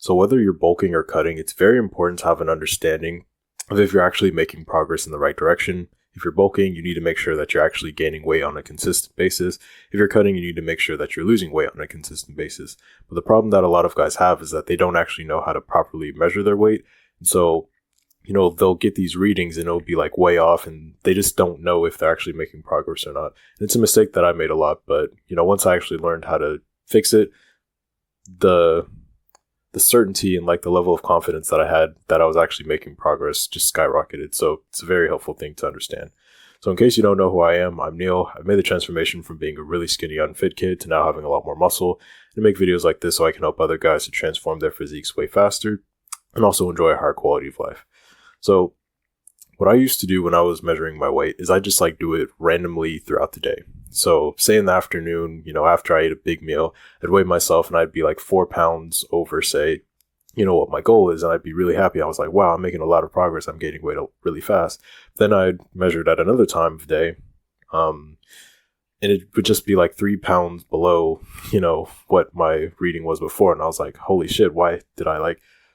So whether you're bulking or cutting, it's very important to have an understanding of if you're actually making progress in the right direction. If you're bulking, you need to make sure that you're actually gaining weight on a consistent basis. If you're cutting, you need to make sure that you're losing weight on a consistent basis. But the problem that a lot of guys have is that they don't actually know how to properly measure their weight. And so, they'll get these readings and it'll be like way off and they just don't know if they're actually making progress or not. And it's a mistake that I made a lot, but once I actually learned how to fix it, the certainty and like the level of confidence that I had that I was actually making progress just skyrocketed. So it's a very helpful thing to understand. So in case you don't know who I am, I'm Neal. I've made the transformation from being a really skinny, unfit kid to now having a lot more muscle, and make videos like this so I can help other guys to transform their physiques way faster and also enjoy a higher quality of life. So what I used to do when I was measuring my weight is I just do it randomly throughout the day. So say in the afternoon, after I ate a big meal, I'd weigh myself and I'd be like 4 pounds over, say, what my goal is. And I'd be really happy. I was like, wow, I'm making a lot of progress. I'm gaining weight really fast. Then I'd measure it at another time of day. And it would just be like 3 pounds below, what my reading was before. And I was like, holy shit, why did I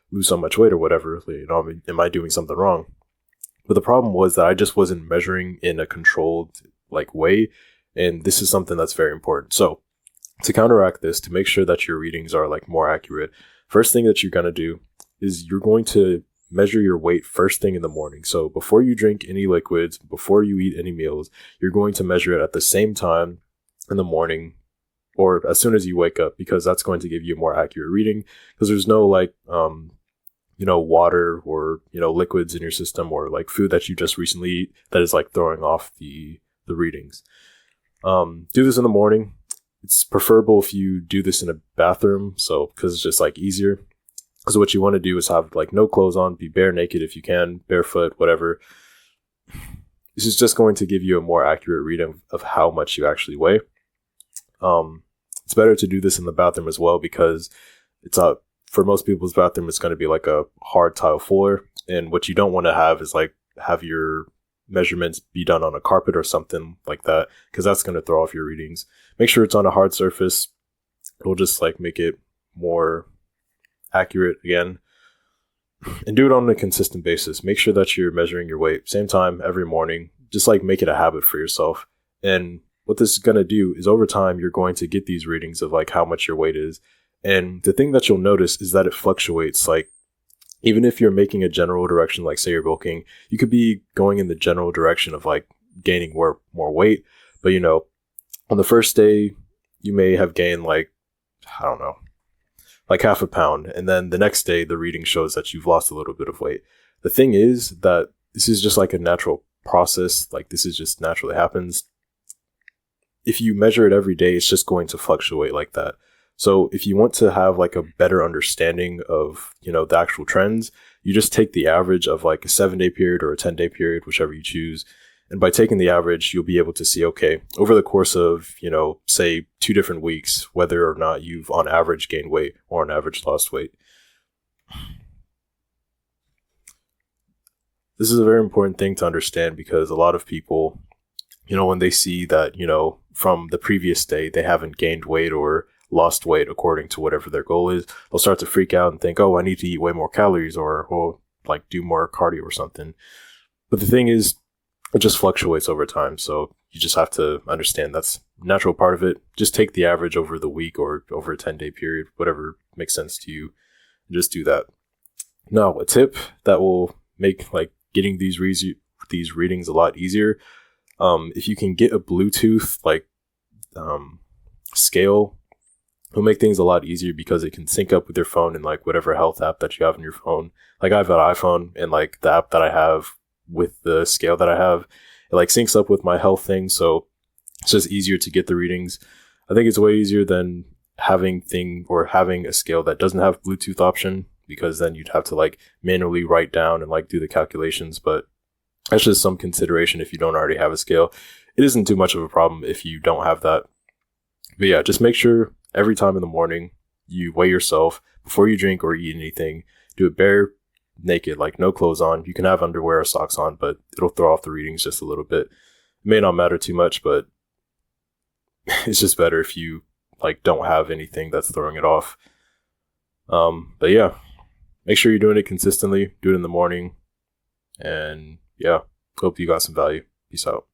lose so much weight or whatever? Am I doing something wrong? But the problem was that I just wasn't measuring in a controlled way. And this is something that's very important. So to counteract this, to make sure that your readings are more accurate, first thing that you're going to do is you're going to measure your weight first thing in the morning. So before you drink any liquids, before you eat any meals, you're going to measure it at the same time in the morning or as soon as you wake up, because that's going to give you a more accurate reading, because there's no water or, liquids in your system or food that you just recently eat that is throwing off the readings. Do this in the morning. It's preferable if you do this in a bathroom. So, because it's just easier. So what you want to do is have no clothes on, be bare naked if you can, barefoot, whatever. This is just going to give you a more accurate reading of how much you actually weigh. It's better to do this in the bathroom as well, because it's for most people's bathroom, it's going to be a hard tile floor. And what you don't want to have is have your measurements be done on a carpet or something like that, because that's going to throw off your readings. Make sure it's on a hard surface. It'll just make it more accurate again. And do it on a consistent basis. Make sure that you're measuring your weight same time every morning. Just make it a habit for yourself. And what this is going to do is over time, you're going to get these readings of how much your weight is. And the thing that you'll notice is that it fluctuates. Even if you're making a general direction, say you're bulking, you could be going in the general direction of gaining more weight. But, on the first day, you may have gained I don't know, half a pound. And then the next day, the reading shows that you've lost a little bit of weight. The thing is that this is just a natural process. This is just naturally happens. If you measure it every day, it's just going to fluctuate like that. So if you want to have a better understanding of, the actual trends, you just take the average of a 7-day period or a 10-day period, whichever you choose. And by taking the average, you'll be able to see, okay, over the course of, say 2 different weeks, whether or not you've on average gained weight or on average lost weight. This is a very important thing to understand, because a lot of people, when they see that, from the previous day, they haven't gained weight or lost weight according to whatever their goal is, they'll start to freak out and think, oh, I need to eat way more calories or do more cardio or something. But the thing is, it just fluctuates over time. So you just have to understand that's a natural part of it. Just take the average over the week or over a 10-day period, whatever makes sense to you, and just do that. Now, a tip that will make getting these readings a lot easier. If you can get a Bluetooth scale, it'll make things a lot easier, because it can sync up with your phone and whatever health app that you have on your phone. I have an iPhone, and the app that I have with the scale that I have, it syncs up with my health thing. So it's just easier to get the readings. I think it's way easier than having a scale that doesn't have Bluetooth option, because then you'd have to manually write down and do the calculations. But that's just some consideration if you don't already have a scale. It isn't too much of a problem if you don't have that. But yeah, just make sure every time in the morning you weigh yourself before you drink or eat anything. Do it bare naked, no clothes on. You can have underwear or socks on, but it'll throw off the readings just a little bit. It may not matter too much, but it's just better if you don't have anything that's throwing it off. But yeah, make sure you're doing it consistently. Do it in the morning. And yeah, hope you got some value. Peace out.